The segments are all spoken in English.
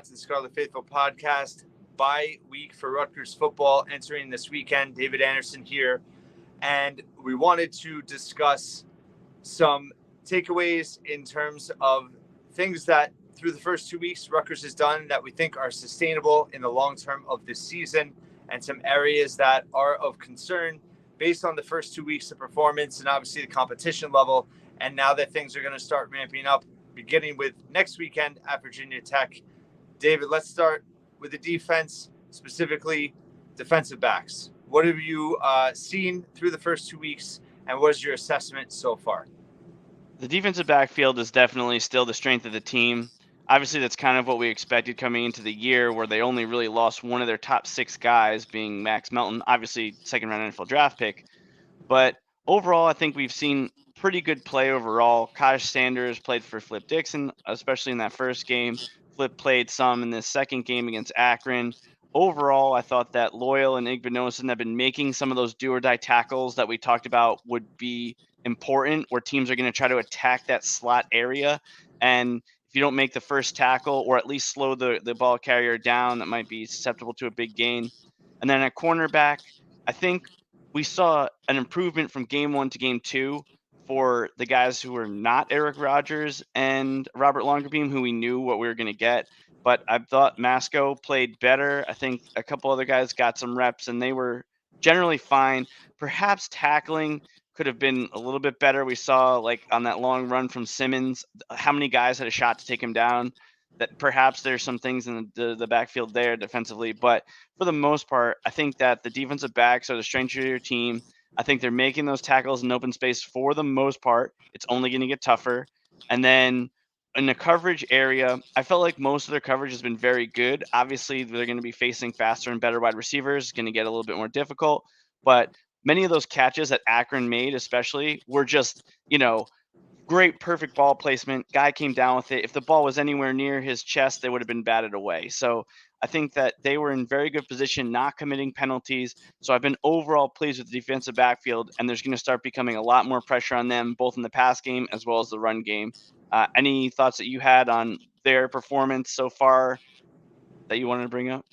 to the Scarlet Faithful podcast. Bye week for Rutgers football entering this weekend. David Anderson here. And we wanted to discuss some takeaways in terms of things that through the first 2 weeks Rutgers has done that we think are sustainable in the long term of this season, and some areas that are of concern based on the first 2 weeks of performance and obviously the competition level. And now that things are going to start ramping up, beginning with next weekend at Virginia Tech. David, let's start with the defense, specifically defensive backs. What have you seen through the first 2 weeks, and what is your assessment so far? The defensive backfield is definitely still the strength of the team. Obviously, that's kind of what we expected coming into the year, where they only really lost one of their top 6 guys, being Max Melton, obviously second-round NFL draft pick. But overall, I think we've seen pretty good play overall. Kaj Sanders played for Flip Dixon, especially in that first game. Flip played some in the second game against Akron. Overall, I thought that Loyal and Igbinosun have been making some of those do-or-die tackles that we talked about would be important, where teams are going to try to attack that slot area. And if you don't make the first tackle, or at least slow the ball carrier down, that might be susceptible to a big gain. And then at cornerback, I think we saw an improvement from game 1 to game 2 for the guys who were not Eric Rogers and Robert Longerbeam, who we knew what we were going to get. But I thought Masco played better. I think a couple other guys got some reps, and they were generally fine. Perhaps tackling could have been a little bit better. We saw, like, on that long run from Simmons, how many guys had a shot to take him down. That perhaps there's some things in the backfield there defensively. But for the most part, I think that the defensive backs are the strength of your team. I think they're making those tackles in open space for the most part. It's only going to get tougher. And then in the coverage area, I felt like most of their coverage has been very good. Obviously, they're going to be facing faster and better wide receivers. It's going to get a little bit more difficult. But many of those catches that Akron made, especially, were just, great, perfect ball placement. Guy came down with it. If the ball was anywhere near his chest, they would have been batted away. So I think that they were in very good position, not committing penalties. So I've been overall pleased with the defensive backfield, and there's going to start becoming a lot more pressure on them, both in the pass game as well as the run game. Any thoughts that you had on their performance so far that you wanted to bring up?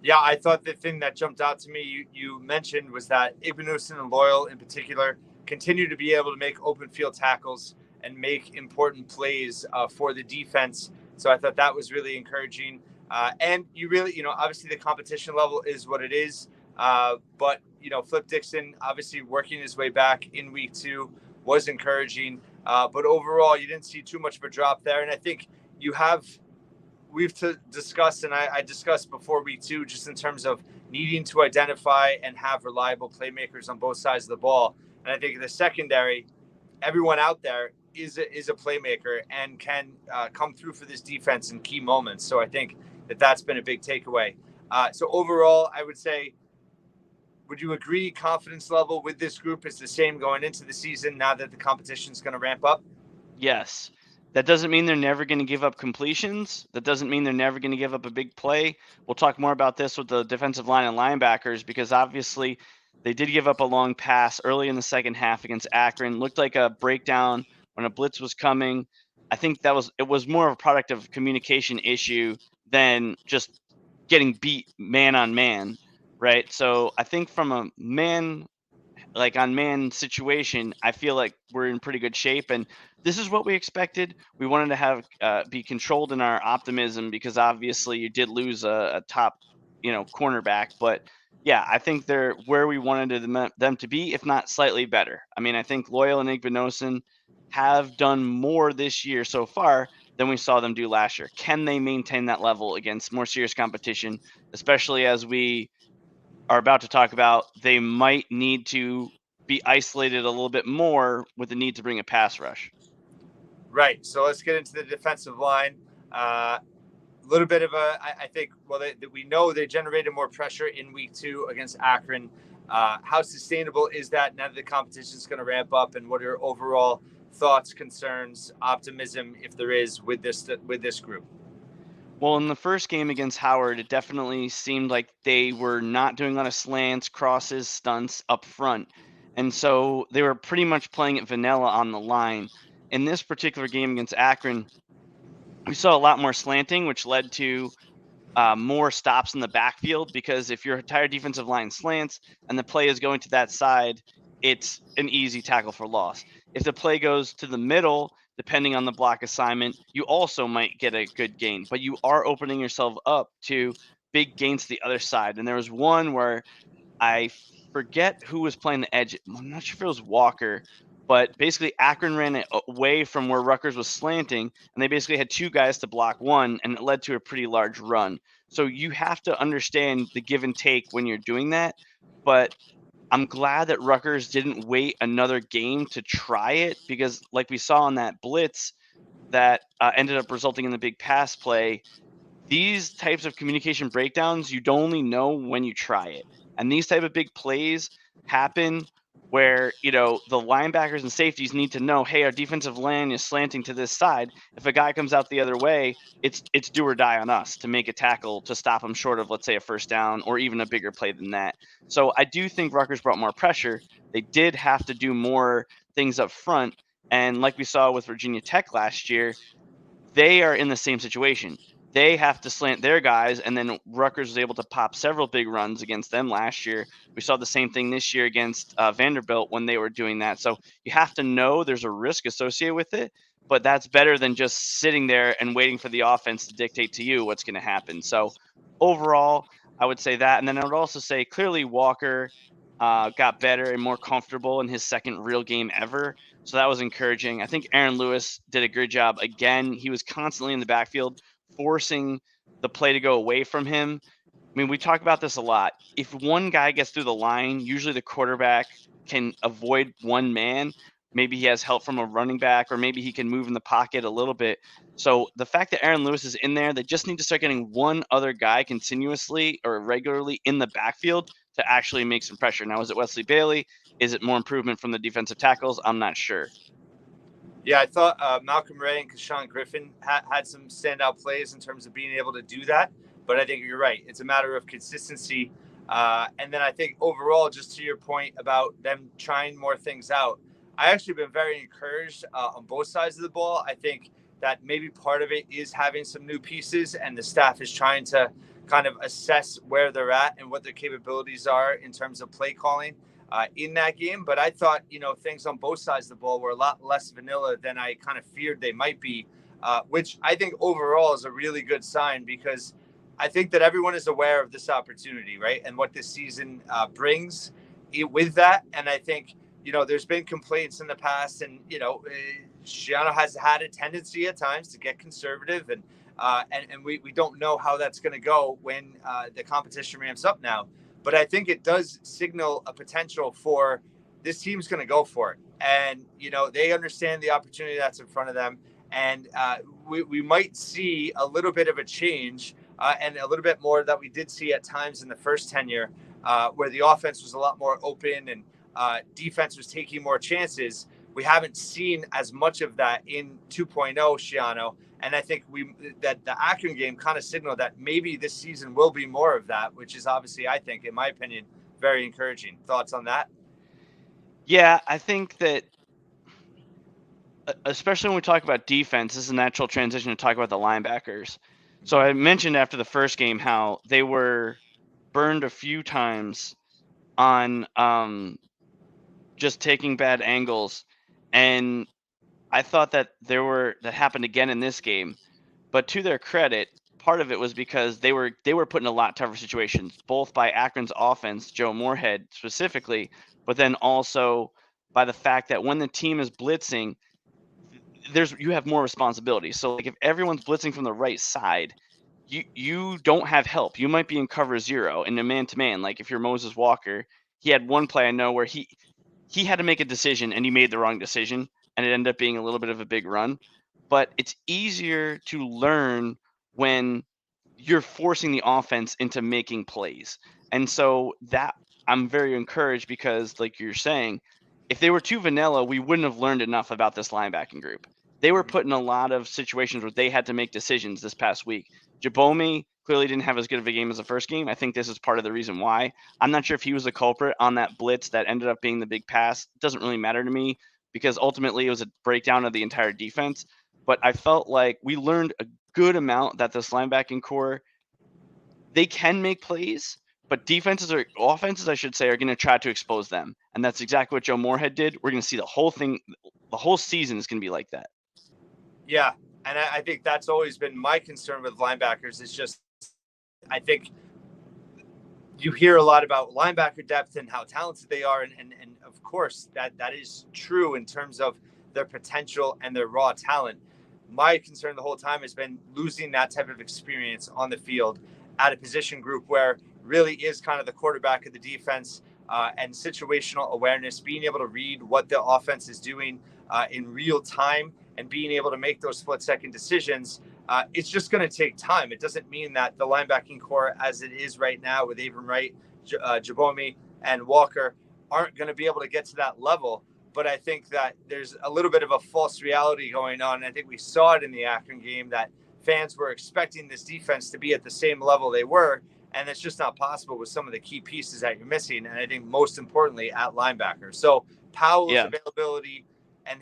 Yeah, I thought the thing that jumped out to me, you mentioned, was that Igbinosun and Loyal in particular continue to be able to make open field tackles and make important plays for the defense. So I thought that was really encouraging. And you really, obviously the competition level is what it is. But, Flip Dixon, obviously working his way back in week 2 was encouraging. But overall, you didn't see too much of a drop there. And I think we've discussed, and I discussed before week 2, just in terms of needing to identify and have reliable playmakers on both sides of the ball. And I think in the secondary, everyone out there is a playmaker and can come through for this defense in key moments. So I think that's been a big takeaway. So overall, I would say, would you agree confidence level with this group is the same going into the season now that the competition is going to ramp up? Yes. That doesn't mean they're never going to give up completions. That doesn't mean they're never going to give up a big play. We'll talk more about this with the defensive line and linebackers, because obviously they did give up a long pass early in the second half against Akron. Looked like a breakdown when a blitz was coming. I think it was more of a product of communication issue than just getting beat man on man, right? So I think from a man situation, I feel like we're in pretty good shape, and this is what we expected. We wanted to have be controlled in our optimism, because obviously you did lose a top, cornerback, but yeah, I think they're where we wanted them to be, if not slightly better. I mean, I think Loyal and Igbinosun have done more this year so far than we saw them do last year. Can they maintain that level against more serious competition, especially as we are about to talk about? They might need to be isolated a little bit more with the need to bring a pass rush. Right. So let's get into the defensive line. A little bit of I think, we know they generated more pressure in week 2 against Akron. How sustainable is that now that the competition is going to ramp up? And what are your overall thoughts, concerns, optimism, if there is, with this group? Well, in the first game against Howard, it definitely seemed like they were not doing a lot of slants, crosses, stunts up front. And so they were pretty much playing it vanilla on the line. In this particular game against Akron, we saw a lot more slanting, which led to more stops in the backfield, because if your entire defensive line slants and the play is going to that side, it's an easy tackle for loss. If the play goes to the middle, depending on the block assignment, you also might get a good gain, but you are opening yourself up to big gains to the other side. And there was one where I forget who was playing the edge. I'm not sure if it was Walker, but basically Akron ran it away from where Rutgers was slanting, and they basically had two guys to block one, and it led to a pretty large run. So you have to understand the give and take when you're doing that. But I'm glad that Rutgers didn't wait another game to try it, because, like we saw on that blitz that ended up resulting in the big pass play, these types of communication breakdowns, you don't only know when you try it. And these type of big plays happen where, the linebackers and safeties need to know, hey, our defensive line is slanting to this side. If a guy comes out the other way, it's do or die on us to make a tackle to stop him short of, let's say, a first down or even a bigger play than that. So I do think Rutgers brought more pressure. They did have to do more things up front. And like we saw with Virginia Tech last year, they are in the same situation. They have to slant their guys, and then Rutgers was able to pop several big runs against them last year. We saw the same thing this year against Vanderbilt when they were doing that. So you have to know there's a risk associated with it, but that's better than just sitting there and waiting for the offense to dictate to you what's going to happen. So overall, I would say that. And then I would also say clearly Walker got better and more comfortable in his second real game ever. So that was encouraging. I think Aaron Lewis did a good job. Again, he was constantly in the backfield, forcing the play to go away from him. I mean, we talk about this a lot. If one guy gets through the line, usually the quarterback can avoid one man. Maybe he has help from a running back, or maybe he can move in the pocket a little bit. So the fact that Aaron Lewis is in there, they just need to start getting one other guy continuously or regularly in the backfield to actually make some pressure. Now, is it Wesley Bailey? Is it more improvement from the defensive tackles? I'm not sure. Yeah, I thought Malcolm Ray and Kashawn Griffin had some standout plays in terms of being able to do that. But I think you're right. It's a matter of consistency. And then I think overall, just to your point about them trying more things out, I actually been very encouraged on both sides of the ball. I think that maybe part of it is having some new pieces, and the staff is trying to kind of assess where they're at and what their capabilities are in terms of play calling in that game. But I thought, things on both sides of the ball were a lot less vanilla than I kind of feared they might be, which I think overall is a really good sign, because I think that everyone is aware of this opportunity, right? And what this season brings with that. And I think, there's been complaints in the past, and, Shiano has had a tendency at times to get conservative, and we don't know how that's going to go when the competition ramps up now. But I think it does signal a potential for this team's going to go for it. And, they understand the opportunity that's in front of them. And we might see a little bit of a change and a little bit more that we did see at times in the first tenure, where the offense was a lot more open and defense was taking more chances. We haven't seen as much of that in 2.0 Shiano. And I think that the Akron game kind of signaled that maybe this season will be more of that, which is obviously, I think, in my opinion, very encouraging. Thoughts on that? Yeah, I think that, especially when we talk about defense, this is a natural transition to talk about the linebackers. So I mentioned after the first game how they were burned a few times on just taking bad angles, and I thought that that happened again in this game. But to their credit, part of it was because they were put in a lot tougher situations, both by Akron's offense, Joe Moorhead specifically, but then also by the fact that when the team is blitzing, you have more responsibility. So like if everyone's blitzing from the right side, you don't have help. You might be in cover zero in a man to man. Like if you're Moses Walker, he had one play I know where he had to make a decision and he made the wrong decision, and it ended up being a little bit of a big run. But it's easier to learn when you're forcing the offense into making plays. And so that I'm very encouraged, because like you're saying, if they were too vanilla, we wouldn't have learned enough about this linebacking group. They were put in a lot of situations where they had to make decisions this past week. Jabomi clearly didn't have as good of a game as the first game. I think this is part of the reason why. I'm not sure if he was the culprit on that blitz that ended up being the big pass. It doesn't really matter to me, because ultimately it was a breakdown of the entire defense. but I felt like we learned a good amount that this linebacking core, they can make plays, but offenses, I should say, are going to try to expose them. And that's exactly what Joe Moorhead did. We're going to see the whole thing, the whole season is going to be like that. Yeah, and I think that's always been my concern with linebackers. Is just I think you hear a lot about linebacker depth and how talented they are, and of course that is true in terms of their potential and their raw talent. My concern the whole time has been losing that type of experience on the field at a position group where really is kind of the quarterback of the defense, and situational awareness, being able to read what the offense is doing in real time and being able to make those split-second decisions. It's just going to take time. It doesn't mean that the linebacking core, as it is right now with Abram Wright, Jabomi, and Walker, aren't going to be able to get to that level. But I think that there's a little bit of a false reality going on. And I think we saw it in the Akron game that fans were expecting this defense to be at the same level they were. And it's just not possible with some of the key pieces that you're missing. And I think most importantly at linebacker. So Powell's Yeah. availability and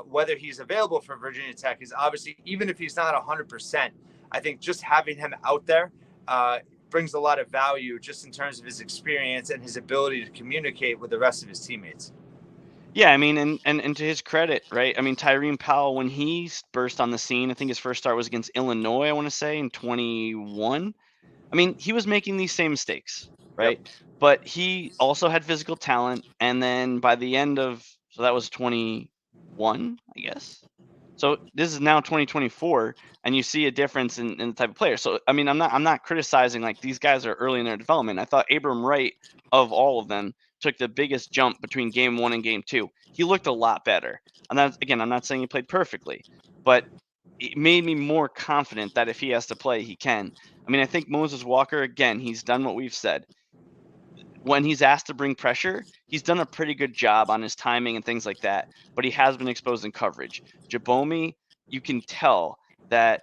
whether he's available for Virginia Tech is obviously, even if he's not 100%, I think just having him out there brings a lot of value just in terms of his experience and his ability to communicate with the rest of his teammates. Yeah, I mean, and to his credit, right? I mean, Tyreen Powell, when he burst on the scene, I think his first start was against Illinois, I want to say, in 21. I mean, he was making these same mistakes, Yep. right? But he also had physical talent. And then by the end of, so that was 21, I guess. So this is now 2024, and you see a difference in the type of player. So I mean, I'm not criticizing, like, these guys are early in their development. I thought Abram Wright, of all of them, took the biggest jump between game 1 and game 2. He looked a lot better. And that's, again, I'm not saying he played perfectly, but it made me more confident that if he has to play, he can. I mean, I think Moses Walker, again, he's done what we've said. When he's asked to bring pressure, he's done a pretty good job on his timing and things like that, but he has been exposed in coverage. Jabomi, you can tell that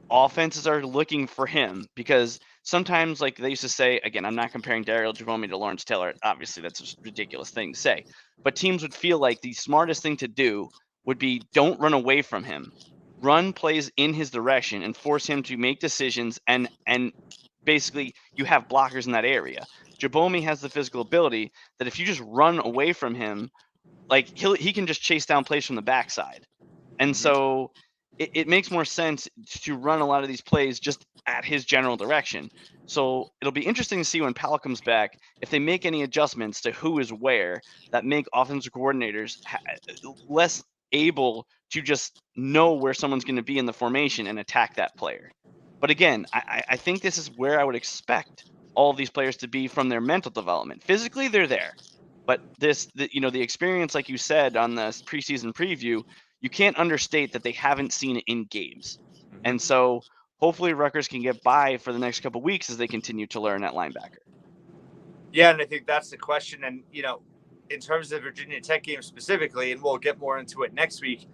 offenses are looking for him because sometimes, like they used to say, again, I'm not comparing Daryl Jabomi to Lawrence Taylor. Obviously, that's a ridiculous thing to say. But teams would feel like the smartest thing to do would be don't run away from him. Run plays in his direction and force him to make decisions, and basically you have blockers in that area. Jabomi has the physical ability that if you just run away from him, like he can just chase down plays from the backside. And Mm-hmm. so it makes more sense to run a lot of these plays just at his general direction. So it'll be interesting to see when Powell comes back if they make any adjustments to who is where that make offensive coordinators less able to just know where someone's going to be in the formation and attack that player. But again, I think this is where I would expect all of these players to be from their mental development. Physically, they're there. But the experience, like you said on the preseason preview, you can't understate that they haven't seen it in games. Mm-hmm. And so hopefully Rutgers can get by for the next couple of weeks as they continue to learn at linebacker. Yeah, and I think that's the question. And, in terms of the Virginia Tech game specifically, and we'll get more into it next week,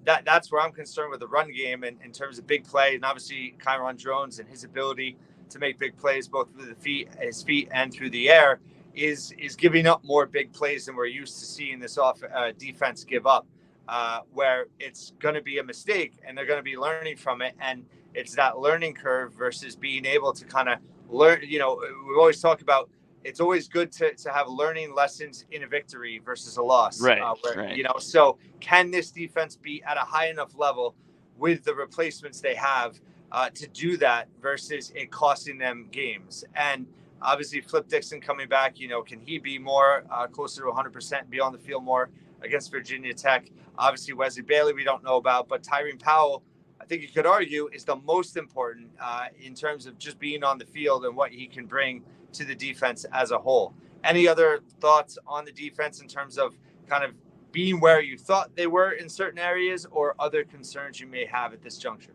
that's where I'm concerned with the run game and in terms of big play. And obviously, Kyron Drones and his ability to make big plays both with his feet and through the air is giving up more big plays than we're used to seeing this defense give up, where it's going to be a mistake and they're going to be learning from it. And it's that learning curve versus being able to kind of learn. We always talk about it's always good to have learning lessons in a victory versus a loss. Right. Right. So can this defense be at a high enough level with the replacements they have to do that versus it costing them games? And obviously, Flip Dixon coming back, can he be more closer to 100% and be on the field more against Virginia Tech? Obviously, Wesley Bailey, we don't know about, but Tyreen Powell, I think you could argue, is the most important in terms of just being on the field and what he can bring to the defense as a whole. Any other thoughts on the defense in terms of kind of being where you thought they were in certain areas or other concerns you may have at this juncture?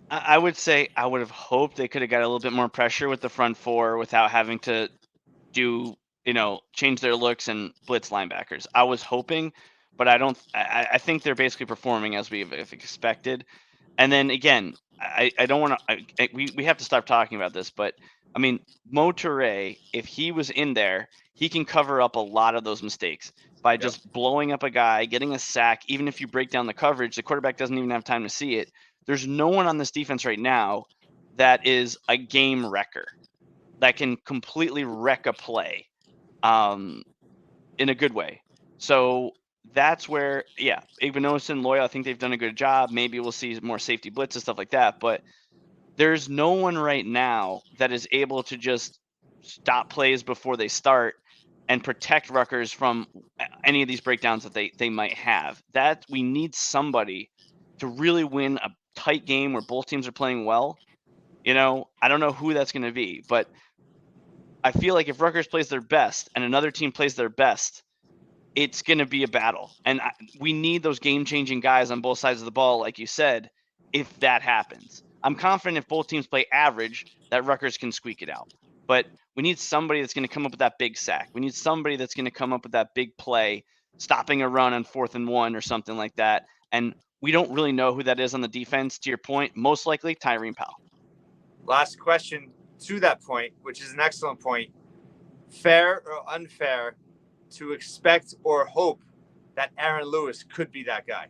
I would say I would have hoped they could have got a little bit more pressure with the front four without having to change their looks and blitz linebackers. I was hoping, but I don't. I think they're basically performing as we've expected. And then again, I don't want to. We have to stop talking about this, but I mean, Mo Toure, if he was in there, he can cover up a lot of those mistakes by just blowing up a guy, getting a sack. Even if you break down the coverage, the quarterback doesn't even have time to see it. There's no one on this defense right now that is a game wrecker, that can completely wreck a play in a good way. So that's where, Igbenogson, Loyal, I think they've done a good job. Maybe we'll see more safety blitz and stuff like that. But there's no one right now that is able to just stop plays before they start and protect Rutgers from any of these breakdowns that they might have. That we need somebody to really win a tight game where both teams are playing well. I don't know who that's going to be, but I feel like if Rutgers plays their best and another team plays their best, it's going to be a battle. And we need those game-changing guys on both sides of the ball, like you said, if that happens. I'm confident if both teams play average, that Rutgers can squeak it out. But we need somebody that's going to come up with that big sack. We need somebody that's going to come up with that big play, stopping a run on 4th and 1 or something like that. And we don't really know who that is on the defense, to your point. Most likely, Tyreen Powell. Last question to that point, which is an excellent point. Fair or unfair to expect or hope that Aaron Lewis could be that guy?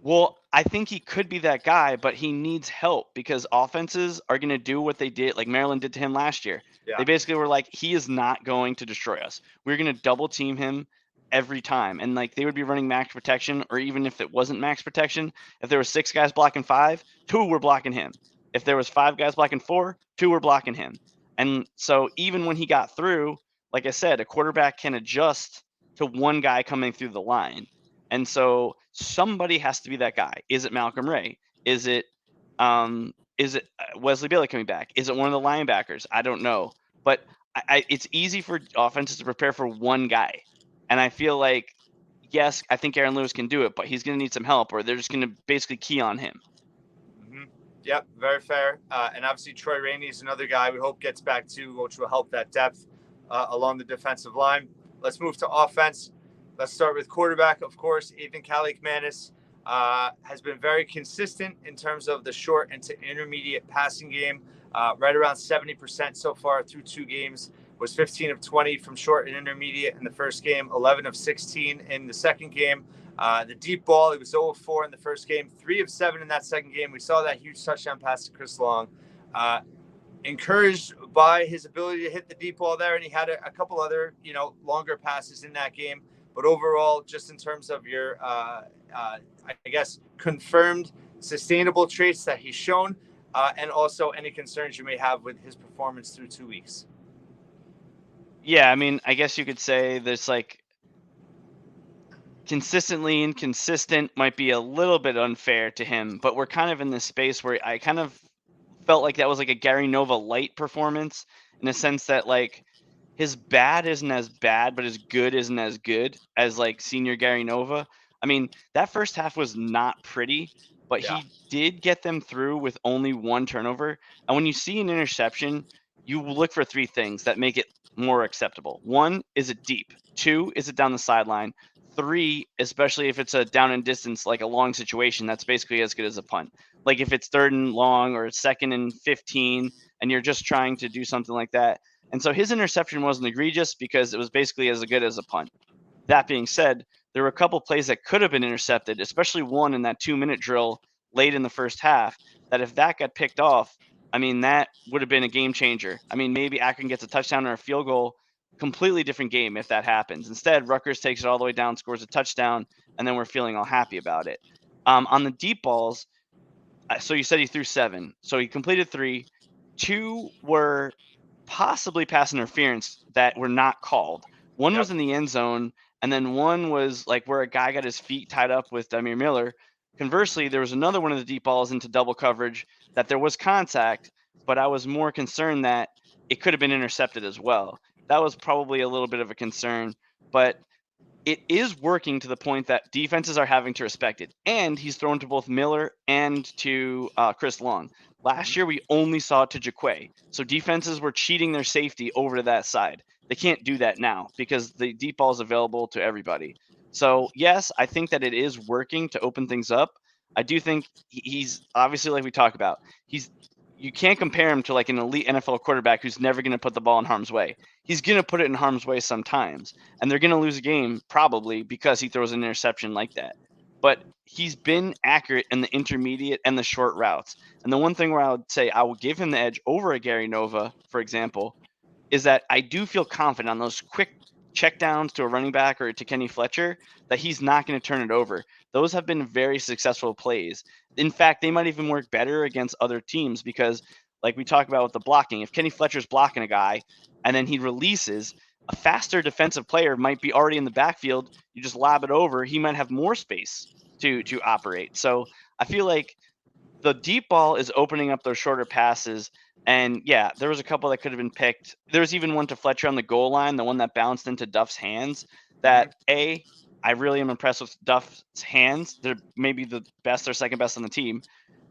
Well, I think he could be that guy, but he needs help because offenses are going to do what they did, like Maryland did to him last year. Yeah. They basically were like, he is not going to destroy us. We're going to double team him every time. And like they would be running max protection, or even if it wasn't max protection, if there were 6 guys blocking 5, 2 were blocking him. If there was 5 guys blocking 4, 2 were blocking him. And so even when he got through, like I said, a quarterback can adjust to one guy coming through the line. And so somebody has to be that guy. Is it Malcolm Ray? Is it Wesley Bailey coming back? Is it one of the linebackers? I don't know. But it's easy for offenses to prepare for one guy. And I feel like, yes, I think Aaron Lewis can do it, but he's going to need some help, or they're just going to basically key on him. Mm-hmm. Yep, very fair. And obviously Troy Rainey is another guy we hope gets back to, which will help that depth along the defensive line. Let's move to offense. Let's start with quarterback. Of course, Ethan Kaliakmanis has been very consistent in terms of the short and to intermediate passing game, right around 70% so far through 2 games. Was 15 of 20 from short and intermediate in the first game, 11 of 16 in the second game. The deep ball, he was 0 of 4 in the first game, 3 of 7 in that second game. We saw that huge touchdown pass to Chris Long. Encouraged by his ability to hit the deep ball there, and he had a couple other, longer passes in that game. But overall, just in terms of your, I guess, confirmed sustainable traits that he's shown, and also any concerns you may have with his performance through 2 weeks. Yeah, I mean, I guess you could say there's like consistently inconsistent might be a little bit unfair to him, but we're kind of in this space where I kind of felt like that was like a Gary Nova light performance, in a sense that like his bad isn't as bad, but his good isn't as good as like senior Gary Nova. I mean, that first half was not pretty, but Yeah. he did get them through with only 1 turnover. And when you see an interception, you look for 3 things that make it more acceptable. 1, is it deep? 2, is it down the sideline? 3, especially if it's a down and distance, like a long situation, that's basically as good as a punt. Like if it's 3rd and long or 2nd and 15, and you're just trying to do something like that. And so his interception wasn't egregious because it was basically as good as a punt. That being said, there were a couple plays that could have been intercepted, especially one in that 2-minute drill late in the first half, that if that got picked off, I mean, that would have been a game changer. I mean, maybe Akron gets a touchdown or a field goal, completely different game if that happens. Instead, Rutgers takes it all the way down, scores a touchdown, and then we're feeling all happy about it. On the deep balls, so you said he threw 7. So he completed 3. 2 were possibly pass interference that were not called. One was in the end zone, and then one was like where a guy got his feet tied up with Damir Miller. Conversely, there was another one of the deep balls into double coverage that there was contact, but I was more concerned that it could have been intercepted as well. That was probably a little bit of a concern, but it is working to the point that defenses are having to respect it. And he's thrown to both Miller and to Chris Long. Last year, we only saw it to Jaquay. So defenses were cheating their safety over to that side. They can't do that now because the deep ball is available to everybody. So, yes, I think that it is working to open things up. I do think he's obviously, like we talked about, he's you can't compare him to like an elite NFL quarterback who's never going to put the ball in harm's way. He's going to put it in harm's way sometimes, and they're going to lose a game probably because he throws an interception like that. But he's been accurate in the intermediate and the short routes. And the one thing where I would say I will give him the edge over a Gary Nova, for example, is that I do feel confident on those quick checkdowns to a running back or to Kenny Fletcher that he's not going to turn it over. Those have been very successful plays. In fact, they might even work better against other teams because, like we talked about with the blocking, if Kenny Fletcher's blocking a guy and then he releases, a faster defensive player might be already in the backfield. You just lob it over, he might have more space to operate. So I feel like the deep ball is opening up those shorter passes. And yeah, there was a couple that could have been picked. There was even one to Fletcher on the goal line, the one that bounced into Duff's hands. That I really am impressed with Duff's hands. They're maybe the best or second best on the team.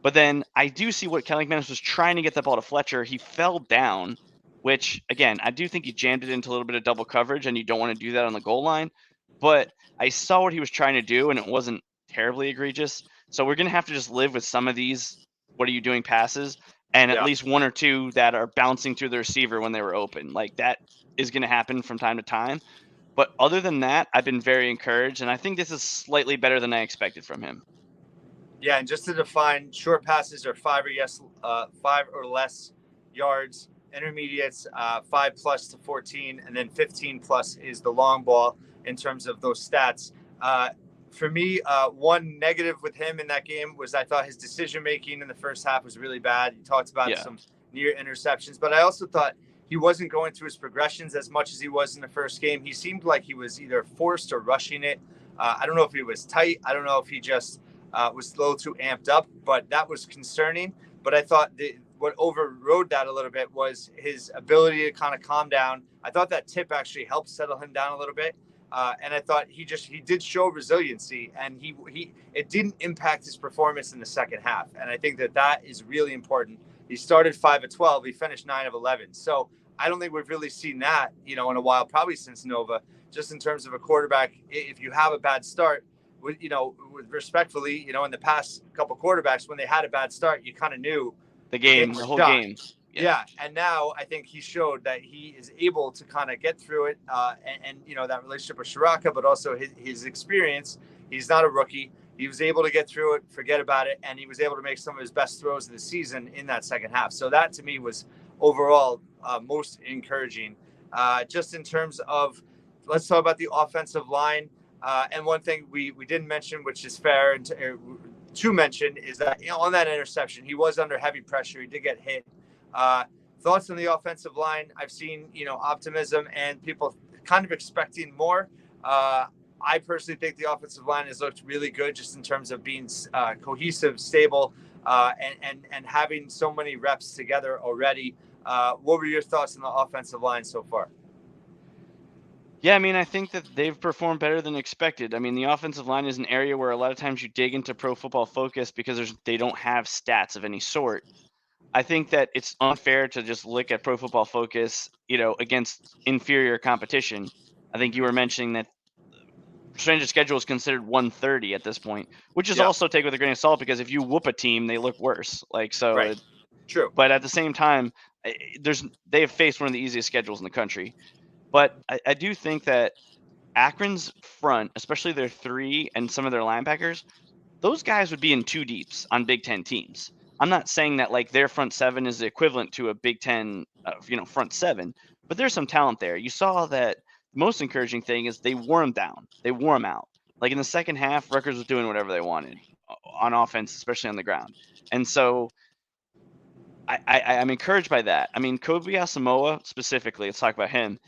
But then I do see what Kelly McManus was trying to get that ball to Fletcher. He fell down, which again, I do think he jammed it into a little bit of double coverage, and you don't want to do that on the goal line. But I saw what he was trying to do, and it wasn't terribly egregious. So we're going to have to just live with some of these what are you doing passes and at Yeah. least one or two that are bouncing through the receiver when they were open. Like that is going to happen from time to time. But other than that, I've been very encouraged, and I think this is slightly better than I expected from him. Yeah, and just to define, short passes are 5 or less yards. Intermediates 5+ to 14, and then 15+ is the long ball in terms of those stats. For me, one negative with him in that game was I thought his decision making in the first half was really bad. He talked about some near interceptions, but I also thought he wasn't going through his progressions as much as he was in the first game. He seemed like he was either forced or rushing it. I don't know if he was tight. I don't know if he just was a little too amped up, but that was concerning. But I thought what overrode that a little bit was his ability to kind of calm down. I thought that tip actually helped settle him down a little bit. And I thought he did show resiliency, and it didn't impact his performance in the second half. And I think that is really important. He started 5 of 12, he finished 9 of 11. So I don't think we've really seen that, in a while, probably since Nova. Just in terms of a quarterback, if you have a bad start, with respectfully, in the past couple quarterbacks, when they had a bad start, you kind of knew the whole game. Yeah. And now I think he showed that he is able to kind of get through it, and that relationship with Shiraka, but also his experience. He's not a rookie. He was able to get through it, forget about it, and he was able to make some of his best throws of the season in that second half. So that to me was overall most encouraging. Just in terms of, let's talk about the offensive line. And one thing we didn't mention, which is fair to mention, is that on that interception, he was under heavy pressure. He did get hit. Thoughts on the offensive line? I've seen optimism and people kind of expecting more. I personally think the offensive line has looked really good, just in terms of being cohesive, stable, and having so many reps together already. What were your thoughts on the offensive line so far? Yeah, I mean, I think that they've performed better than expected. I mean, the offensive line is an area where a lot of times you dig into Pro Football Focus because they don't have stats of any sort. I think that it's unfair to just look at Pro Football Focus, against inferior competition. I think you were mentioning that percentage of schedule is considered 130 at this point, which is also take with a grain of salt because if you whoop a team, they look worse. Right. True. But at the same time, they have faced one of the easiest schedules in the country. But I do think that Akron's front, especially their 3 and some of their linebackers, those guys would be in 2 deeps on Big Ten teams. I'm not saying that like their front 7 is the equivalent to a Big Ten, front 7, but there's some talent there. You saw that the most encouraging thing is they wore them down. They wore them out. Like in the second half, Rutgers was doing whatever they wanted on offense, especially on the ground. And so I'm encouraged by that. I mean, Kobe Asamoah specifically, let's talk about him.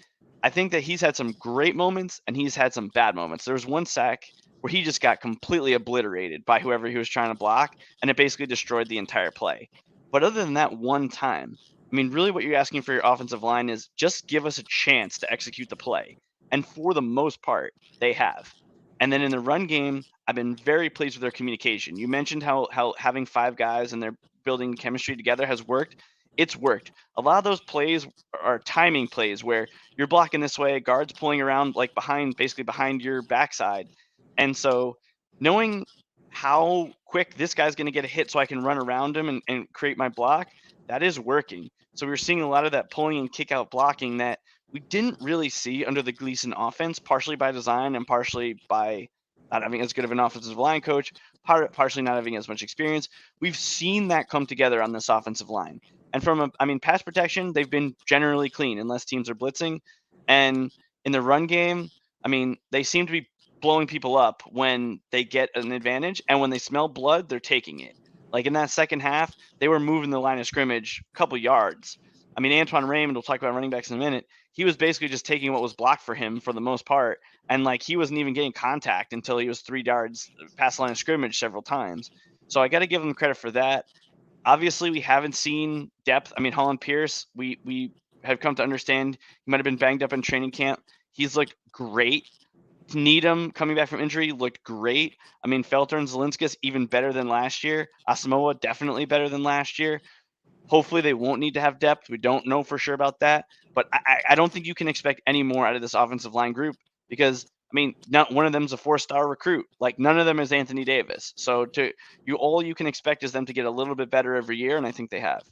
I think that he's had some great moments and he's had some bad moments. There was one sack where he just got completely obliterated by whoever he was trying to block, and it basically destroyed the entire play. But other than that one time, I mean, really what you're asking for your offensive line is just give us a chance to execute the play. And for the most part, they have. And then in the run game, I've been very pleased with their communication. You mentioned how having 5 guys and they're building chemistry together has worked. It's worked. A lot of those plays are timing plays where you're blocking this way, guards pulling around like basically behind your backside. And so knowing how quick this guy's going to get a hit so I can run around him and create my block, that is working. So we're seeing a lot of that pulling and kick out blocking that we didn't really see under the Gleason offense, partially by design and partially by not having as good of an offensive line coach, partially not having as much experience. We've seen that come together on this offensive line. And pass protection, they've been generally clean unless teams are blitzing. And in the run game, they seem to be blowing people up when they get an advantage, and when they smell blood, they're taking it. Like in that second half, they were moving the line of scrimmage a couple yards. Antoine Raymond, we'll talk about running backs in a minute. He was basically just taking what was blocked for him for the most part, and like he wasn't even getting contact until he was 3 yards past the line of scrimmage several times. So I got to give him credit for that. Obviously, we haven't seen depth. Holland Pierce, we have come to understand he might have been banged up in training camp. He's looked great. Needham coming back from injury looked great. Felter and Zelinskis even better than last year. Asamoah definitely better than last year. Hopefully they won't need to have depth. We don't know for sure about that, but I don't think you can expect any more out of this offensive line group because not one of them is a 4-star recruit. Like none of them is Anthony Davis. So all you can expect is them to get a little bit better every year, and I think they have.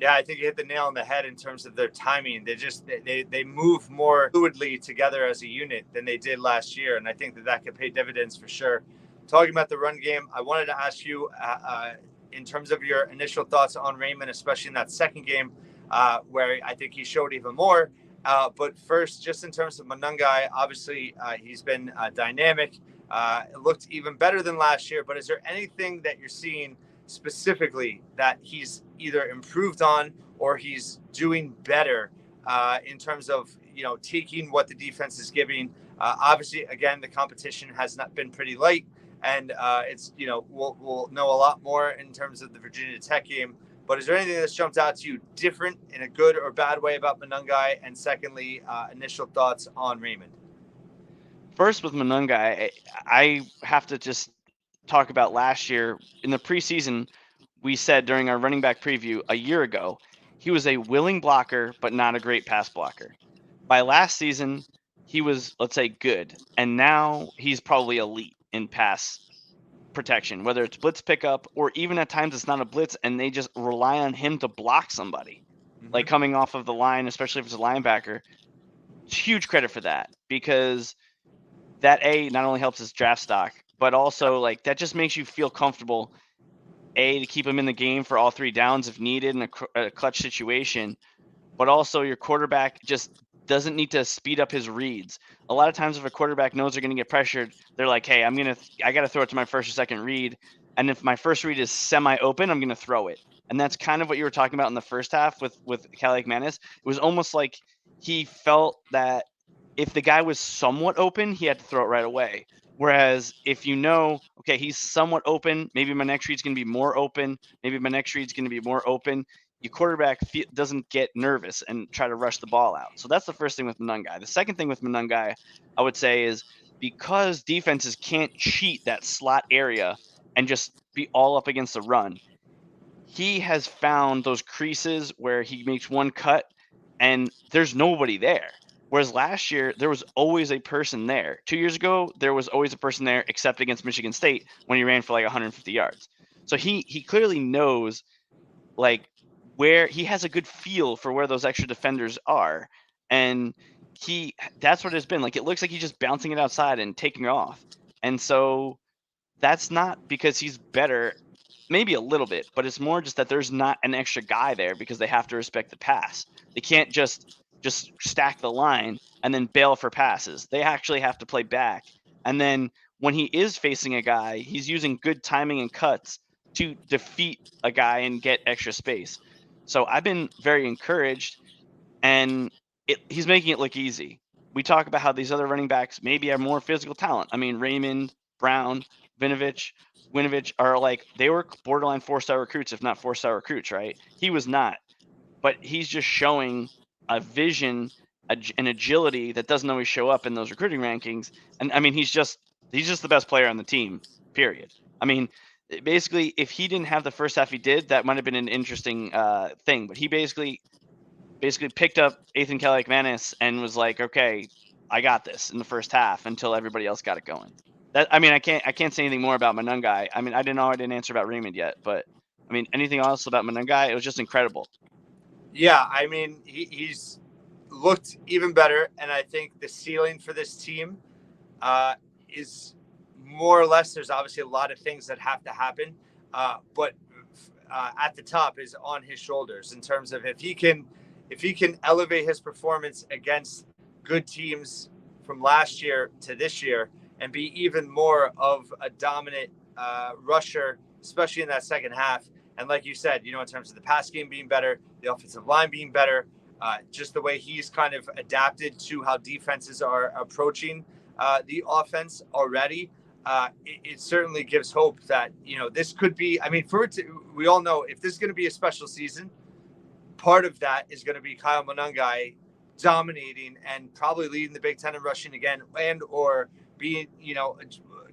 Yeah, I think you hit the nail on the head in terms of their timing. They move more fluidly together as a unit than they did last year, and I think that could pay dividends for sure. Talking about the run game, I wanted to ask you in terms of your initial thoughts on Raymond, especially in that second game where I think he showed even more. But first, just in terms of Monungai, obviously he's been dynamic. It looked even better than last year. But is there anything that you're seeing specifically that he's either improved on or he's doing better in terms of taking what the defense is giving? Obviously, again, the competition has not been pretty light, and it's we'll know a lot more in terms of the Virginia Tech game. But is there anything that's jumped out to you different in a good or bad way about Monungai? And secondly, initial thoughts on Raymond. First, with Monungai, I have to just talk about last year in the preseason. We said during our running back preview a year ago, he was a willing blocker, but not a great pass blocker. By last season, he was, let's say, good. And now he's probably elite in pass protection, whether it's blitz pickup or even at times it's not a blitz and they just rely on him to block somebody, like coming off of the line, especially if it's a linebacker. It's huge credit for that because that not only helps his draft stock, but also like that just makes you feel comfortable to keep him in the game for all 3 downs if needed in a clutch situation, but also your quarterback just doesn't need to speed up his reads. A lot of times if a quarterback knows they're going to get pressured, they're like, hey, I got to throw it to my first or second read. And if my first read is semi-open, I'm going to throw it. And that's kind of what you were talking about in the first half with Caliac Manis. It was almost like he felt that if the guy was somewhat open, he had to throw it right away. Whereas if okay, he's somewhat open, maybe my next read's going to be more open, your quarterback doesn't get nervous and try to rush the ball out. So that's the first thing with Monungai. The second thing with Monungai, I would say, is because defenses can't cheat that slot area and just be all up against the run, he has found those creases where he makes one cut and there's nobody there. Whereas last year, there was always a person there. 2 years ago, there was always a person there, except against Michigan State when he ran for like 150 yards. So he clearly knows like where he has a good feel for where those extra defenders are. And that's what it's been. Like it looks like he's just bouncing it outside and taking off. And so that's not because he's better, maybe a little bit, but it's more just that there's not an extra guy there because they have to respect the pass. They can't just stack the line and then bail for passes. They actually have to play back. And then when he is facing a guy, he's using good timing and cuts to defeat a guy and get extra space. So I've been very encouraged, and he's making it look easy. We talk about how these other running backs maybe have more physical talent. Raymond, Brown, Winovich are like, they were borderline 4-star recruits, if not 4-star recruits, right? He was not, but he's just showing a vision, an agility that doesn't always show up in those recruiting rankings. And he's just the best player on the team, period. Basically, if he didn't have the first half he did, that might have been an interesting thing. But he basically picked up Ethan Caliac Manis and was like, okay, I got this in the first half until everybody else got it going. I can't say anything more about Manungai. I mean, I didn't answer about Raymond yet, but I mean, anything else about Manungai? It was just incredible. Yeah, I mean, he's looked even better, and I think the ceiling for this team uh, is more or less. There's obviously a lot of things that have to happen, but at the top is on his shoulders in terms of if he can elevate his performance against good teams from last year to this year and be even more of a dominant rusher, especially in that second half. And like you said, in terms of the pass game being better, the offensive line being better, just the way he's kind of adapted to how defenses are approaching the offense already. It certainly gives hope that this could be. I mean, we all know if this is going to be a special season, part of that is going to be Kyle Monangai dominating and probably leading the Big Ten in rushing again, and or being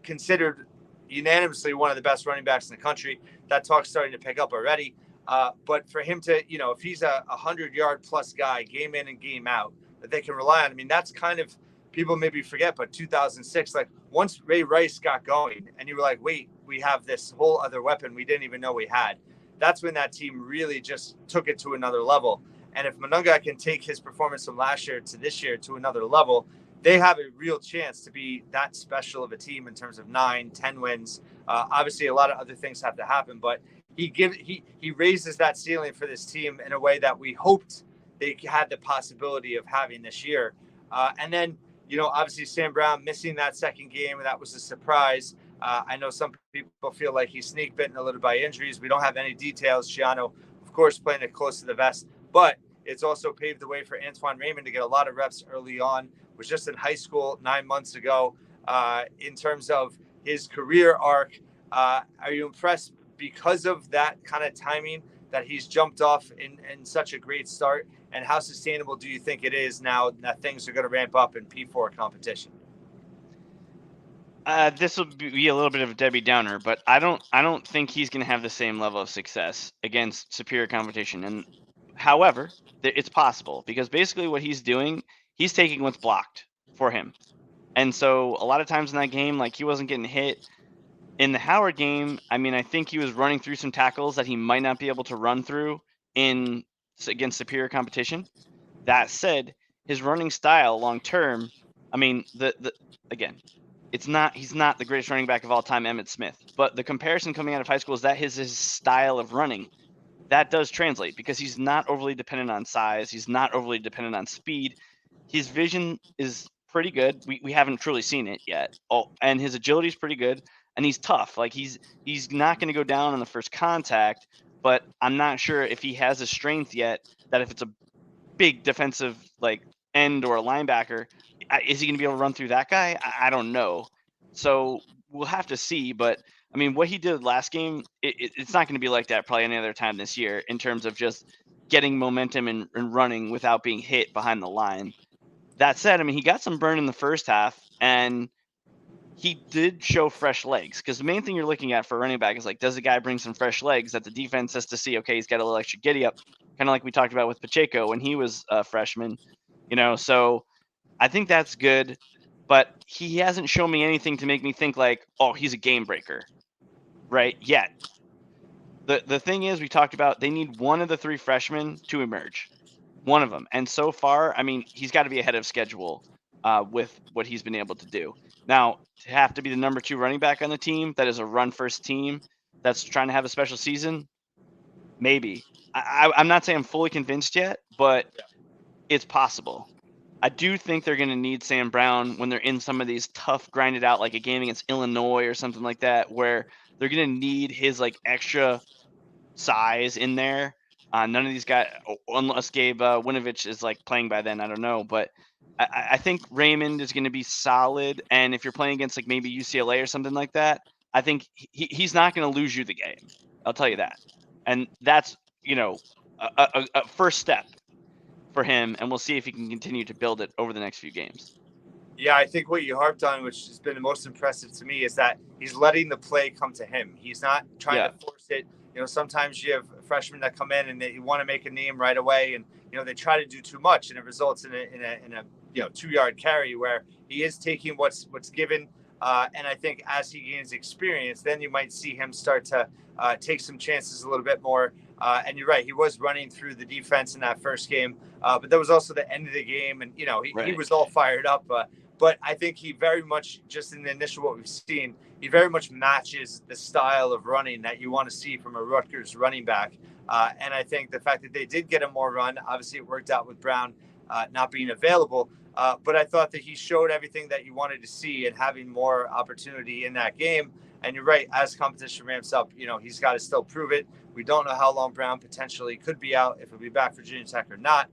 considered unanimously one of the best running backs in the country. That talk's starting to pick up already. But for him to, if he's a 100-yard plus guy, game in and game out, that they can rely on. I mean, that's kind of people maybe forget, but 2006, like once Ray Rice got going, and you were like, wait, we have this whole other weapon we didn't even know we had. That's when that team really just took it to another level. And if Monunga can take his performance from last year to this year to another level, they have a real chance to be that special of a team in terms of 9, 10 wins. Obviously, a lot of other things have to happen, but he raises that ceiling for this team in a way that we hoped they had the possibility of having this year. And then, obviously Sam Brown missing that second game, and that was a surprise. I know some people feel like he's sneak bitten a little by injuries. We don't have any details. Giano, of course, playing it close to the vest, but it's also paved the way for Antoine Raymond to get a lot of reps early on. Was just in high school 9 months ago. In terms of his career arc, are you impressed because of that kind of timing that he's jumped off in such a great start? And how sustainable do you think it is now that things are going to ramp up in P4 competition? This will be a little bit of a Debbie Downer, but I don't think he's going to have the same level of success against superior competition. And however, it's possible because basically what he's doing, he's taking what's blocked for him. And so a lot of times in that game, like he wasn't getting hit. In the Howard game, I mean, I think he was running through some tackles that he might not be able to run through against superior competition. That said, his running style long term, I mean, the again, he's not the greatest running back of all time, Emmitt Smith. But the comparison coming out of high school is that his style of running. That does translate because he's not overly dependent on size. He's not overly dependent on speed. His vision is pretty good. We haven't truly seen it yet. Oh, and his agility is pretty good, and he's tough. Like he's not going to go down on the first contact, but I'm not sure if he has a strength yet that if it's a big defensive like end or a linebacker, is he going to be able to run through that guy? I don't know. So we'll have to see. But I mean, what he did last game, it's not going to be like that probably any other time this year in terms of just getting momentum and running without being hit behind the line. That said, I mean, he got some burn in the first half, and he did show fresh legs because the main thing you're looking at for a running back is like, does the guy bring some fresh legs that the defense has to see? Okay, he's got a little extra giddy up, kind of like we talked about with Pacheco when he was a freshman, So I think that's good, but he hasn't shown me anything to make me think like, oh, he's a game breaker, right? Yet. The thing is, we talked about they need one of the three freshmen to emerge, one of them, and so far, I mean, he's got to be ahead of schedule with what he's been able to do. Now, to have to be the number 2 running back on the team, that is a run-first team that's trying to have a special season, maybe. I'm not saying I'm fully convinced yet, but it's possible. I do think they're going to need Sam Brown when they're in some of these tough, grinded out, like a game against Illinois or something like that, where they're going to need his like extra size in there. None of these guys, unless Gabe Winovich is like playing by then, I don't know. But I think Raymond is going to be solid. And if you're playing against like maybe UCLA or something like that, I think he's not going to lose you the game. I'll tell you that. And that's, a first step for him. And we'll see if he can continue to build it over the next few games. Yeah, I think what you harped on, which has been the most impressive to me, is that he's letting the play come to him. He's not trying to force it. Sometimes you have freshmen that come in and they want to make a name right away, and they try to do too much, and it results in a 2-yard carry where he is taking what's given. And I think as he gains experience, then you might see him start to take some chances a little bit more. And you're right, he was running through the defense in that first game, but that was also the end of the game, and he Right. was all fired up. But I think he very much, just in the initial what we've seen, he very much matches the style of running that you want to see from a Rutgers running back. And I think the fact that they did get him more run, obviously it worked out with Brown not being available. But I thought that he showed everything that you wanted to see and having more opportunity in that game. And you're right, as competition ramps up, he's got to still prove it. We don't know how long Brown potentially could be out, if he'll be back for Virginia Tech or not.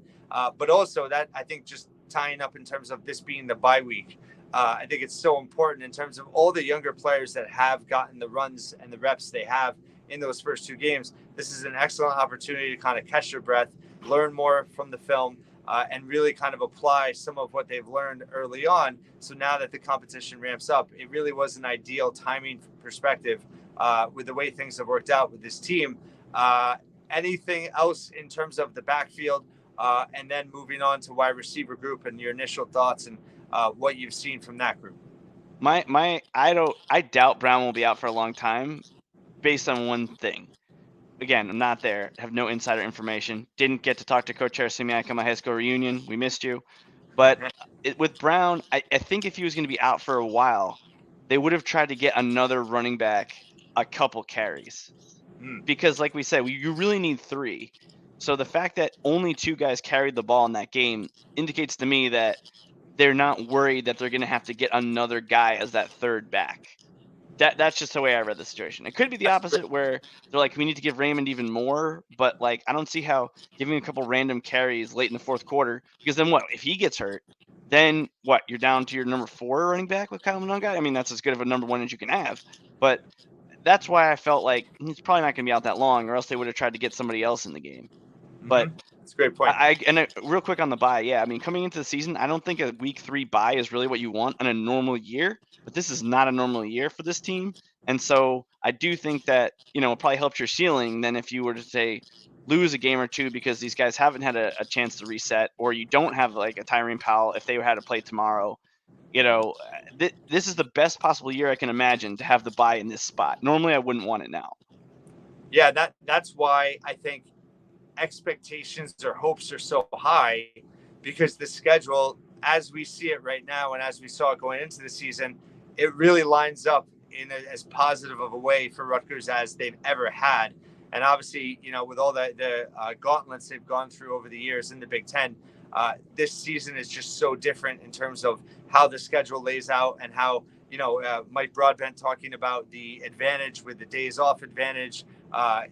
But also that, I think, just tying up in terms of this being the bye week, I think it's so important in terms of all the younger players that have gotten the runs and the reps they have in those first two games. This is an excellent opportunity to kind of catch their breath, learn more from the film, and really kind of apply some of what they've learned early on. So now that the competition ramps up, it really was an ideal timing perspective with the way things have worked out with this team. Anything else in terms of the backfield, and then moving on to wide receiver group and your initial thoughts and what you've seen from that group? I doubt Brown will be out for a long time based on one thing. Again, I'm not there, have no insider information. Didn't get to talk to Coach Harasimiak at my high school reunion. We missed you. But with Brown, I think if he was going to be out for a while, they would have tried to get another running back a couple carries. Mm. Because, like we said, you really need three. So the fact that only two guys carried the ball in that game indicates to me that they're not worried that they're going to have to get another guy as that third back. That's just the way I read the situation. It could be the opposite where they're like, we need to give Raymond even more, but like I don't see how giving a couple random carries late in the fourth quarter, because then what if he gets hurt? Then what? You're down to your number 4 running back with Kyle Mononga. I mean, that's as good of a number 1 as you can have. But that's why I felt like he's probably not going to be out that long, or else they would have tried to get somebody else in the game. But That's a great point. real quick on the bye, yeah. I mean, coming into the season, I don't think a week 3 bye is really what you want in a normal year. But this is not a normal year for this team, and so I do think that it probably helps your ceiling than if you were to say lose a game or two because these guys haven't had a chance to reset, or you don't have like a Tyrene Powell if they had to play tomorrow. This is the best possible year I can imagine to have the bye in this spot. Normally, I wouldn't want it now. Yeah, that's why I think expectations or hopes are so high, because the schedule, as we see it right now and as we saw it going into the season, it really lines up in as positive of a way for Rutgers as they've ever had. And obviously, with all the gauntlets they've gone through over the years in the Big Ten, this season is just so different in terms of how the schedule lays out and how, Mike Broadbent talking about the advantage with the days off advantage,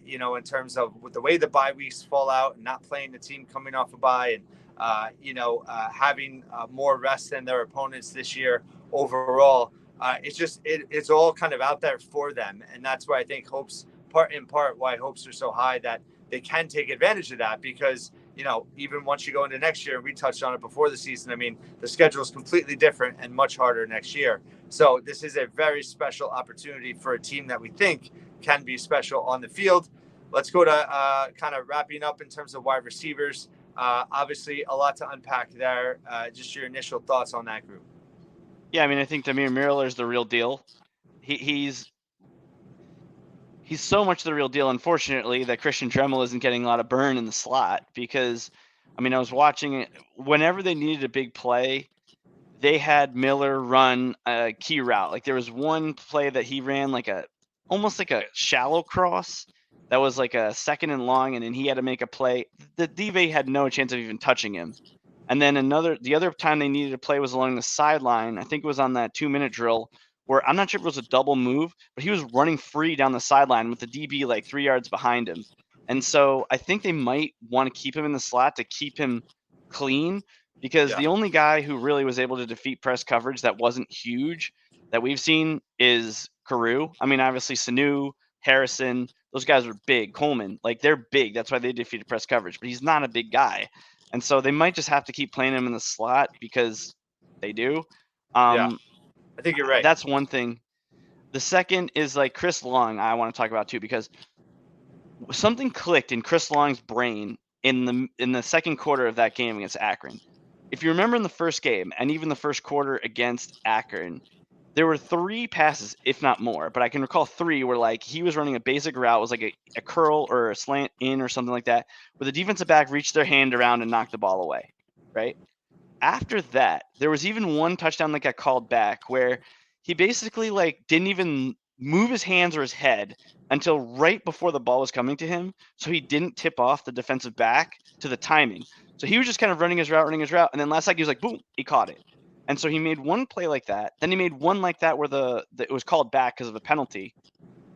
in terms of with the way the bye weeks fall out and not playing the team coming off a bye and, having more rest than their opponents this year overall. It's all kind of out there for them. And that's why I think why hopes are so high that they can take advantage of that, because, even once you go into next year, and we touched on it before the season, I mean, the schedule is completely different and much harder next year. So this is a very special opportunity for a team that we think can be special on the field. Let's go to kind of wrapping up in terms of wide receivers. Obviously, a lot to unpack there. Just your initial thoughts on that group. Yeah, I mean, I think Damir Miller is the real deal. He's so much the real deal, unfortunately, that Christian Dremel isn't getting a lot of burn in the slot because, I mean, I was watching it. Whenever they needed a big play, they had Miller run a key route. Like there was one play that he ran almost like a shallow cross that was like a 2nd and long, and then he had to make a play. The DV had no chance of even touching him. And then the other time they needed a play was along the sideline. I think it was on that 2-minute drill where I'm not sure if it was a double move, but he was running free down the sideline with the DB like 3 yards behind him. And so I think they might want to keep him in the slot to keep him clean, because Yeah. the only guy who really was able to defeat press coverage that wasn't huge that we've seen is Carew. I mean, obviously Sanu, Harrison, those guys were big. Coleman, like they're big. That's why they defeated press coverage, but he's not a big guy. And so they might just have to keep playing him in the slot because they do. Yeah. I think you're right. That's one thing. The second is like Chris Long, I want to talk about too, because something clicked in Chris Long's brain in the second quarter of that game against Akron. If you remember in the first game and even the first quarter against Akron, there were 3 passes, if not more, but I can recall 3 where like he was running a basic route, it was like a curl or a slant in or something like that, where the defensive back reached their hand around and knocked the ball away, right? After that, there was even one touchdown that got called back where he basically like didn't even move his hands or his head until right before the ball was coming to him, so he didn't tip off the defensive back to the timing. So he was just kind of running his route, and then last second he was like, boom, he caught it. And so he made one play like that. Then he made one like that where it was called back because of a penalty.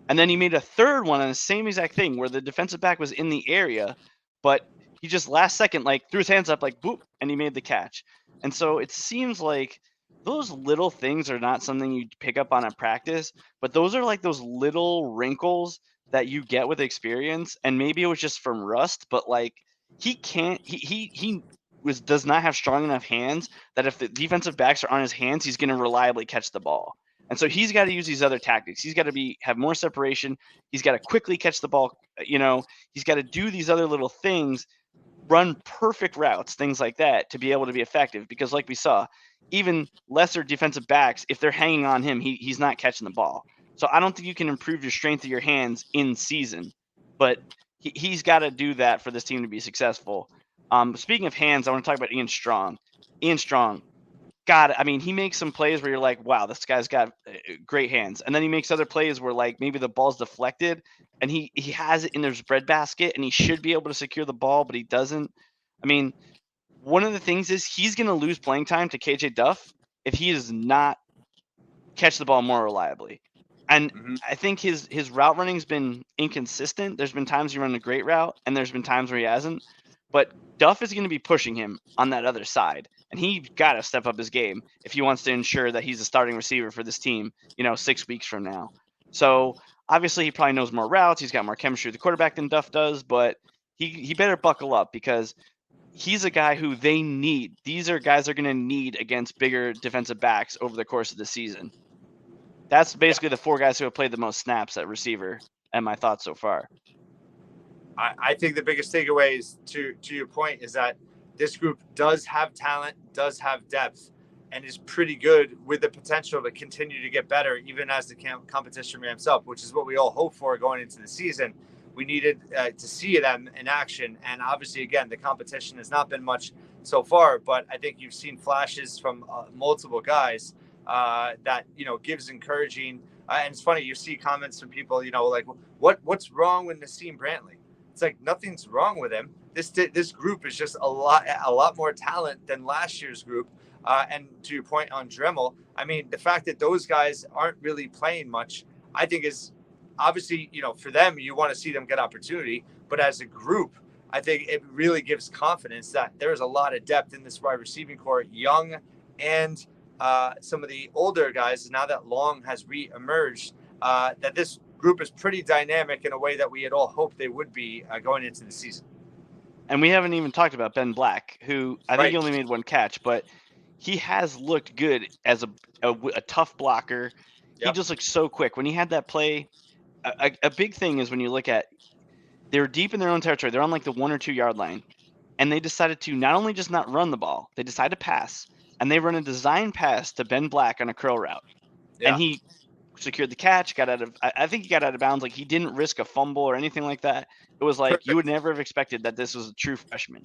And then he made a third one on the same exact thing where the defensive back was in the area, but he just last second like threw his hands up like boop, and he made the catch. And so it seems like those little things are not something you pick up on in practice, but those are like those little wrinkles that you get with experience. And maybe it was just from rust, but like he does not have strong enough hands that if the defensive backs are on his hands, he's going to reliably catch the ball. And so he's got to use these other tactics. He's got to have more separation. He's got to quickly catch the ball. He's got to do these other little things, run perfect routes, things like that, to be able to be effective. Because like we saw, even lesser defensive backs, if they're hanging on him, he's not catching the ball. So I don't think you can improve your strength of your hands in season, but he's got to do that for this team to be successful. Speaking of hands, I want to talk about Ian Strong. Ian Strong, God, I mean, he makes some plays where you're like, wow, this guy's got great hands. And then he makes other plays where like maybe the ball's deflected and he has it in his breadbasket and he should be able to secure the ball, but he doesn't. I mean, one of the things is he's going to lose playing time to KJ Duff if he does not catch the ball more reliably. And I think his route running's been inconsistent. There's been times he run a great route and there's been times where he hasn't. But Duff is going to be pushing him on that other side. And he's got to step up his game if he wants to ensure that he's a starting receiver for this team, 6 weeks from now. So obviously he probably knows more routes. He's got more chemistry with the quarterback than Duff does, but he better buckle up because he's a guy who they need. These are guys they're going to need against bigger defensive backs over the course of the season. That's basically the 4 guys who have played the most snaps at receiver, and my thoughts so far. I think the biggest takeaway is to your point is that this group does have talent, does have depth, and is pretty good with the potential to continue to get better even as the competition ramps up, which is what we all hope for going into the season. We needed to see them in action, and obviously, again, the competition has not been much so far, but I think you've seen flashes from multiple guys that gives encouraging. And it's funny, you see comments from people, like, what's wrong with Nassim Brantley? It's like nothing's wrong with him. This group is just a lot more talent than last year's group. And to your point on Dremel, I mean, the fact that those guys aren't really playing much, I think is obviously, for them, you want to see them get opportunity. But as a group, I think it really gives confidence that there's a lot of depth in this wide receiving core, young and some of the older guys. Now that Long has reemerged, that this group is pretty dynamic in a way that we had all hoped they would be going into the season. And we haven't even talked about Ben Black, who I think he only made one catch, but he has looked good as a tough blocker. Yep. He just looks so quick. When he had that play, a big thing is when you look at, they're deep in their own territory. They're on like the 1 or 2 yard line. And they decided to not only just not run the ball, they decided to pass. And they run a design pass to Ben Black on a curl route. Yeah. And he secured the catch, I think he got out of bounds. Like he didn't risk a fumble or anything like that. It was like you would never have expected that this was a true freshman.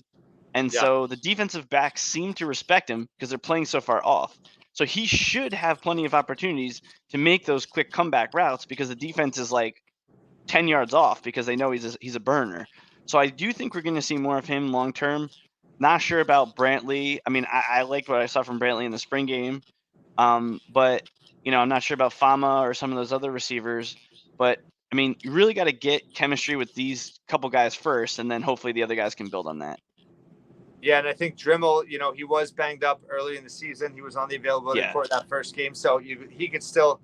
And so the defensive backs seem to respect him because they're playing so far off. So he should have plenty of opportunities to make those quick comeback routes because the defense is like 10 yards off because they know he's a burner. So I do think we're going to see more of him long term. Not sure about Brantley. I mean, I liked what I saw from Brantley in the spring game. But I'm not sure about Fama or some of those other receivers, but I mean, you really got to get chemistry with these couple guys first, and then hopefully the other guys can build on that. Yeah, and I think Dremel, he was banged up early in the season. He was on the availability for that first game, so he could still,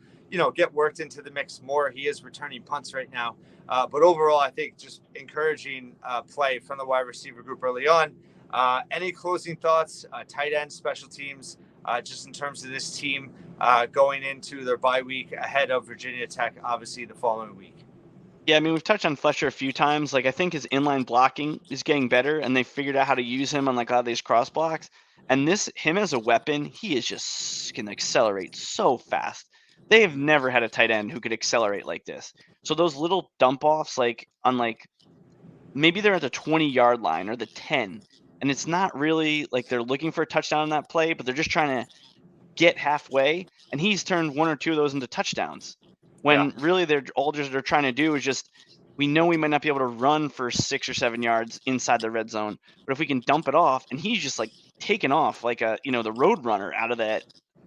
get worked into the mix more. He is returning punts right now, but overall, I think just encouraging play from the wide receiver group early on. Any closing thoughts? Tight end, special teams. Just in terms of this team going into their bye week ahead of Virginia Tech, obviously the following week. Yeah, I mean, we've touched on Fletcher a few times. Like, I think his inline blocking is getting better, and they figured out how to use him on like all these cross blocks. And him as a weapon, he is just can accelerate so fast. they have never had a tight end who could accelerate like this. So those little dump offs, like on like maybe they're at the 20-yard line or the 10, and it's not really like they're looking for a touchdown on that play, but they're just trying to get halfway, and he's turned one or two of those into touchdowns. Yeah. When really they're trying to do is just, we know we might not be able to run for 6 or 7 yards inside the red zone, but if we can dump it off, and he's just like taking off like the road runner out of that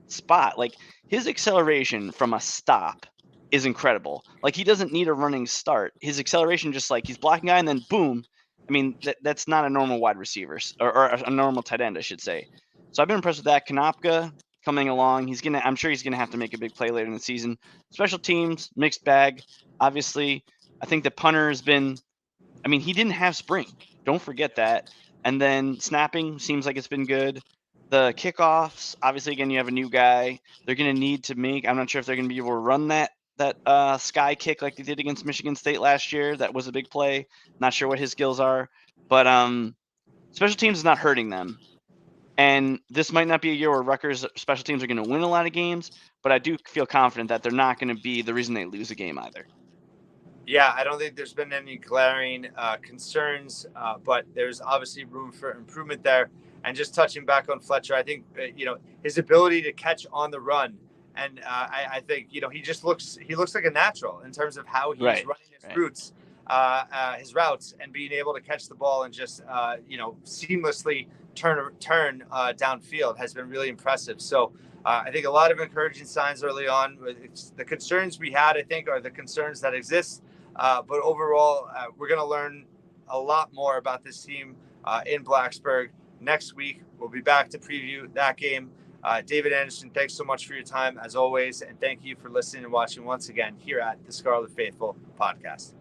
spot. Like his acceleration from a stop is incredible. Like he doesn't need a running start. His acceleration just like he's blocking guy and then boom. I mean that's not a normal wide receiver or a normal tight end, I should say. So I've been impressed with that. Kanopka coming along. I'm sure he's gonna have to make a big play later in the season. Special teams, mixed bag. Obviously, I think the punter has been. I mean, he didn't have spring. Don't forget that. And then snapping seems like it's been good. The kickoffs, obviously, again, you have a new guy. They're going to need to make. I'm not sure if they're going to be able to run that sky kick like they did against Michigan State last year. That was a big play. Not sure what his skills are, but special teams is not hurting them. And this might not be a year where Rutgers special teams are going to win a lot of games, but I do feel confident that they're not going to be the reason they lose a game either. Yeah, I don't think there's been any glaring concerns, but there's obviously room for improvement there. And just touching back on Fletcher, I think his ability to catch on the run, and I think he looks like a natural in terms of how he's running his his routes, and being able to catch the ball and just seamlessly turn downfield has been really impressive. So. I think a lot of encouraging signs early on. The concerns we had, I think, are the concerns that exist. But overall, we're going to learn a lot more about this team in Blacksburg next week. We'll be back to preview that game. David Anderson, thanks so much for your time, as always. And thank you for listening and watching once again here at the Scarlet Faithful podcast.